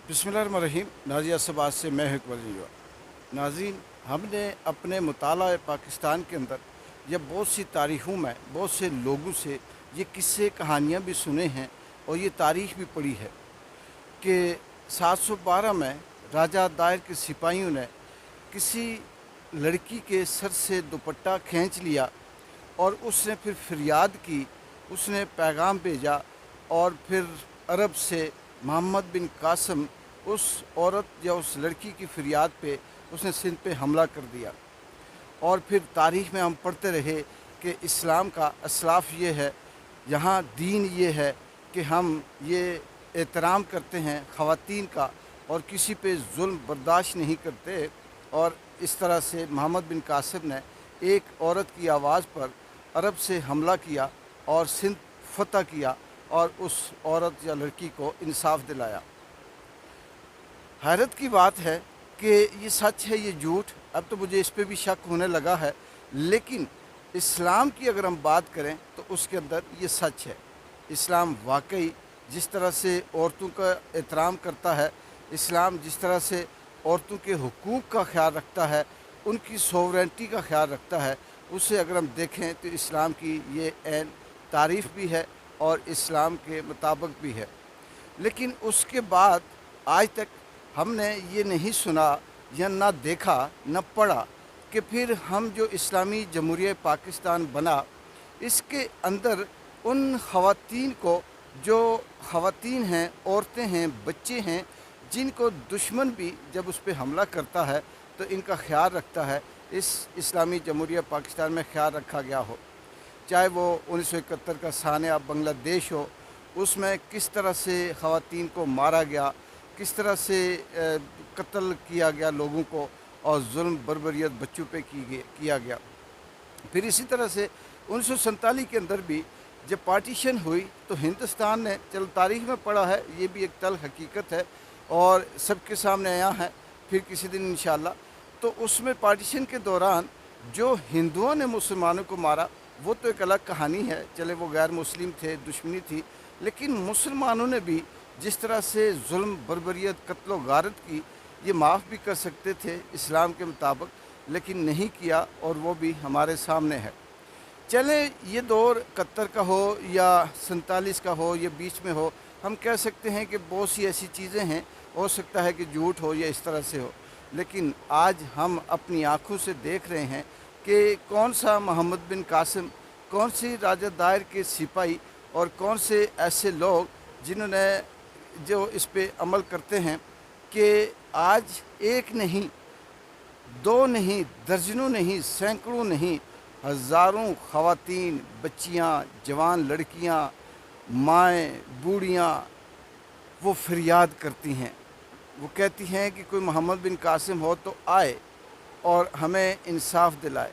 बिस्मिल्लाहिर्रहमानिर्रहीम। नाज़िया सबाज से मैं हूं इकबाल युवा। नाज़रीन, हमने अपने मुताला पाकिस्तान के अंदर या बहुत सी तारीख़ों में बहुत से लोगों से ये किस्से कहानियाँ भी सुने हैं और ये तारीख़ भी पढ़ी है कि 712 में राजा दायर के सिपाहियों ने किसी लड़की के सर से दुपट्टा खींच लिया और उसने फिर फरियाद की, उसने पैगाम भेजा और फिर अरब से मोहम्मद बिन कासिम उस औरत या उस लड़की की फरियाद पे उसने सिंध पे हमला कर दिया। और फिर तारीख़ में हम पढ़ते रहे कि इस्लाम का असलाफ़ ये है, यहाँ दीन ये है कि हम ये एहतराम करते हैं ख़वातीन का और किसी पे जुल्म बर्दाश्त नहीं करते। और इस तरह से मोहम्मद बिन कासिम ने एक औरत की आवाज़ पर अरब से हमला किया और सिंध फ़तह किया और उस औरत या लड़की को इंसाफ दिलाया। हैरत की बात है कि ये सच है, ये झूठ, अब तो मुझे इस पे भी शक होने लगा है। लेकिन इस्लाम की अगर हम बात करें तो उसके अंदर ये सच है। इस्लाम वाकई जिस तरह से औरतों का एहतराम करता है, इस्लाम जिस तरह से औरतों के हुकूक का ख्याल रखता है, उनकी सोवरेंटी का ख्याल रखता है, उसे अगर हम देखें तो इस्लाम की ये ऐन तारीफ़ भी है और इस्लाम के मुताबिक भी है। लेकिन उसके बाद आज तक हमने ये नहीं सुना या ना देखा न पढ़ा कि फिर हम जो इस्लामी जमहूरियत पाकिस्तान बना, इसके अंदर उन ख़वातीन को, जो ख़वातीन हैं, औरतें हैं, बच्चे हैं, जिनको दुश्मन भी जब उस पर हमला करता है तो इनका ख्याल रखता है, इस इस्लामी जमहूरियत पाकिस्तान में ख्याल रखा गया हो। चाहे वो 1971 का सानिया बांग्लादेश हो, उसमें किस तरह से ख़वातीन को मारा गया, किस तरह से कत्ल किया गया लोगों को और जुल्म बर्बरियत बच्चों पे किया गया। फिर इसी तरह से 1947 के अंदर भी जब पार्टीशन हुई तो हिंदुस्तान ने, चलो तारीख़ में पढ़ा है, ये भी एक तल्ख़ हकीकत है और सबके सामने आया है, फिर किसी दिन इंशाअल्लाह। तो उसमें पार्टीशन के दौरान जो हिंदुओं ने मुसलमानों को मारा वो तो एक अलग कहानी है, चले वो गैर मुस्लिम थे, दुश्मनी थी। लेकिन मुसलमानों ने भी जिस तरह से जुल्म बर्बरियत कत्ल व गारत की, ये माफ़ भी कर सकते थे इस्लाम के मुताबिक, लेकिन नहीं किया और वो भी हमारे सामने है। चले ये दौर 71 का हो या 47 का हो या बीच में हो, हम कह सकते हैं कि बहुत सी ऐसी चीज़ें हैं, हो सकता है कि झूठ हो या इस तरह से हो। लेकिन आज हम अपनी आँखों से देख रहे हैं कि कौन सा मोहम्मद बिन कासिम, कौन सी राजा दायर के सिपाही और कौन से ऐसे लोग जिन्होंने जो इस पे अमल करते हैं कि आज एक नहीं, दो नहीं, दर्जनों नहीं, सैकड़ों नहीं, हज़ारों ख़वातीन, बच्चियां, जवान लड़कियां, माएँ, बूढ़ियां, वो फरियाद करती हैं। वो कहती हैं कि कोई मोहम्मद बिन कासिम हो तो आए और हमें इंसाफ दिलाए।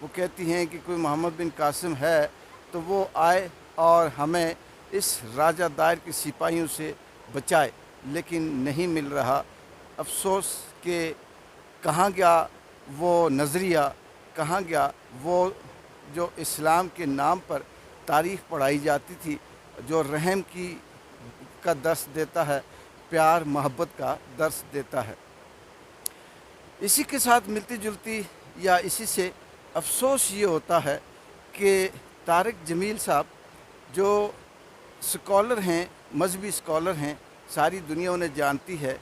वो कहती हैं कि कोई मोहम्मद बिन कासिम है तो वो आए और हमें इस राजा दायर के सिपाहियों से बचाए। लेकिन नहीं मिल रहा। अफसोस कि कहाँ गया वो नज़रिया, कहाँ गया वो जो इस्लाम के नाम पर तारीख़ पढ़ाई जाती थी, जो रहम की का दर्स देता है, प्यार मोहब्बत का दर्स देता है। इसी के साथ मिलती जुलती या इसी से अफसोस ये होता है कि तारिक जमील साहब जो स्कॉलर हैं, मजहबी स्कॉलर हैं, सारी दुनिया उन्हें जानती है,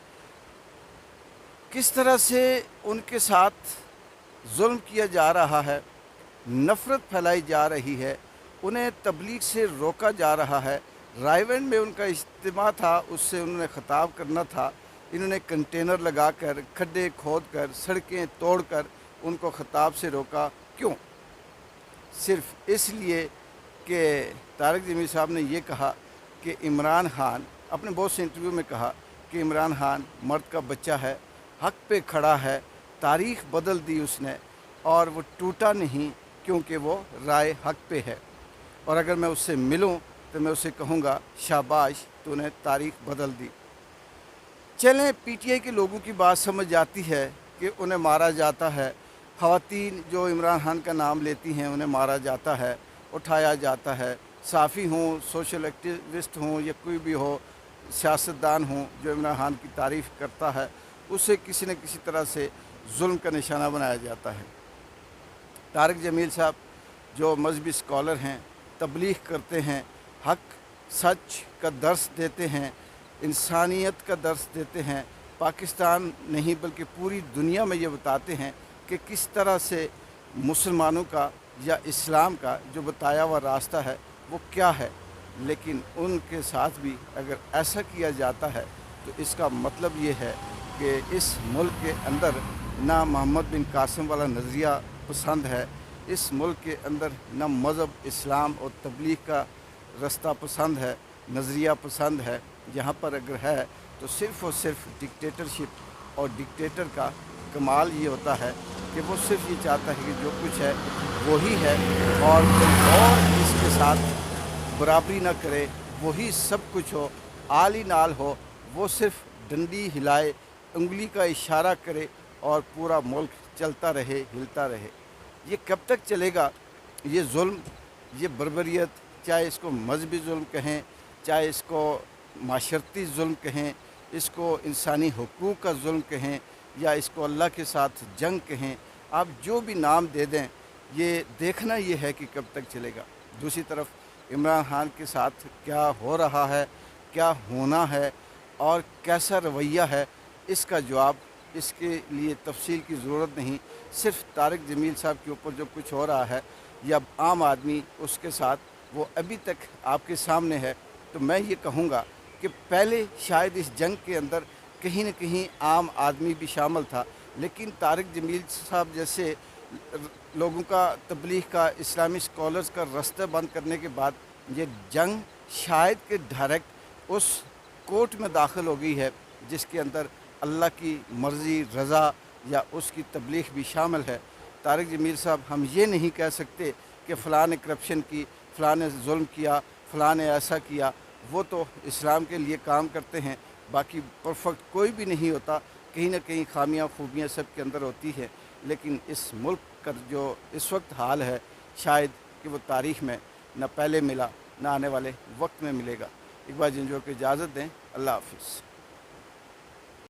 किस तरह से उनके साथ जुल्म किया जा रहा है, नफ़रत फैलाई जा रही है, उन्हें तबलीग से रोका जा रहा है। रायवेंड में उनका इज्तिमा था, उससे उन्होंने ख़िताब करना था, इन्होंने कंटेनर लगाकर, खड्डे खोदकर, सड़कें तोड़कर उनको ख़िताब से रोका। क्यों? सिर्फ़ इसलिए कि तारिक जमील साहब ने ये कहा कि इमरान खान, अपने बहुत से इंटरव्यू में कहा कि इमरान खान मर्द का बच्चा है, हक़ पे खड़ा है, तारीख़ बदल दी उसने और वो टूटा नहीं क्योंकि वो राय हक़ पे है। और अगर मैं उससे मिलूं तो मैं उसे कहूँगा शाबाश, तूने तारीख़ बदल दी। चलें, पीटीआई के लोगों की बात समझ आती है कि उन्हें मारा जाता है, ख़वातीन जो इमरान खान का नाम लेती हैं उन्हें मारा जाता है, उठाया जाता है, साफ़ी हों, सोशल एक्टिविस्ट हों या कोई भी हो, सियासतदान हो जो इमरान खान की तारीफ़ करता है, उसे किसी न किसी तरह से जुल्म का निशाना बनाया जाता है। तारिक जमील साहब जो मजहबी स्कॉलर हैं, तबलीग करते हैं, हक सच का दर्स देते हैं, इंसानियत का दर्स देते हैं, पाकिस्तान नहीं बल्कि पूरी दुनिया में ये बताते हैं कि किस तरह से मुसलमानों का या इस्लाम का जो बताया हुआ रास्ता है वो क्या है। लेकिन उनके साथ भी अगर ऐसा किया जाता है तो इसका मतलब ये है कि इस मुल्क के अंदर ना मोहम्मद बिन कासिम वाला नज़रिया पसंद है, इस मुल्क के अंदर ना मज़हब इस्लाम और तबलीग का रास्ता पसंद है, नज़रिया पसंद है। यहाँ पर अगर है तो सिर्फ़ और सिर्फ डिक्टेटरशिप और डिक्टेटर का कमाल ये होता है कि वो सिर्फ ये चाहता है कि जो कुछ है वही है और कोई और इसके साथ बराबरी ना करे, वही सब कुछ हो, आल ही नाल हो, वो सिर्फ डंडी हिलाए, उंगली का इशारा करे और पूरा मुल्क चलता रहे, हिलता रहे। ये कब तक चलेगा? ये जुल्म, ये बर्बरियत, चाहे इसको मजहबी जुल्म कहें, चाहे इसको माशरती जुल्म कहें, इसको इंसानी हुकूक का जुल्म कहें या इसको अल्लाह के साथ जंग कहें, आप जो भी नाम दे दें, ये देखना ये है कि कब तक चलेगा। दूसरी तरफ इमरान खान के साथ क्या हो रहा है, क्या होना है और कैसा रवैया है, इसका जवाब, इसके लिए तफसील की ज़रूरत नहीं। सिर्फ तारिक जमील साहब के ऊपर जो कुछ हो रहा है या आम आदमी उसके साथ, वो अभी तक आपके सामने है। तो मैं ये कहूँगा कि पहले शायद इस जंग के अंदर कहीं न कहीं आम आदमी भी शामिल था, लेकिन तारिक जमील साहब जैसे लोगों का, तबलीग का, इस्लामी स्कॉलर्स का रास्ता बंद करने के बाद ये जंग शायद कि डायरेक्ट उस कोर्ट में दाखिल हो गई है जिसके अंदर अल्लाह की मर्ज़ी, रज़ा या उसकी तबलीग भी शामिल है। तारिक जमील साहब, हम ये नहीं कह सकते कि फ़लाँ ने करप्शन की, फ़लाँ ने जुल्म किया, फ़लाँ ने ऐसा किया। वो तो इस्लाम के लिए काम करते हैं, बाकी परफेक्ट कोई भी नहीं होता, कहीं ना कहीं खामियां खूबियां सब के अंदर होती है। लेकिन इस मुल्क का जो इस वक्त हाल है, शायद कि वो तारीख़ में न पहले मिला, न आने वाले वक्त में मिलेगा। एक बार जिन जो को इजाज़त दें, अल्लाह हाफ़िज़।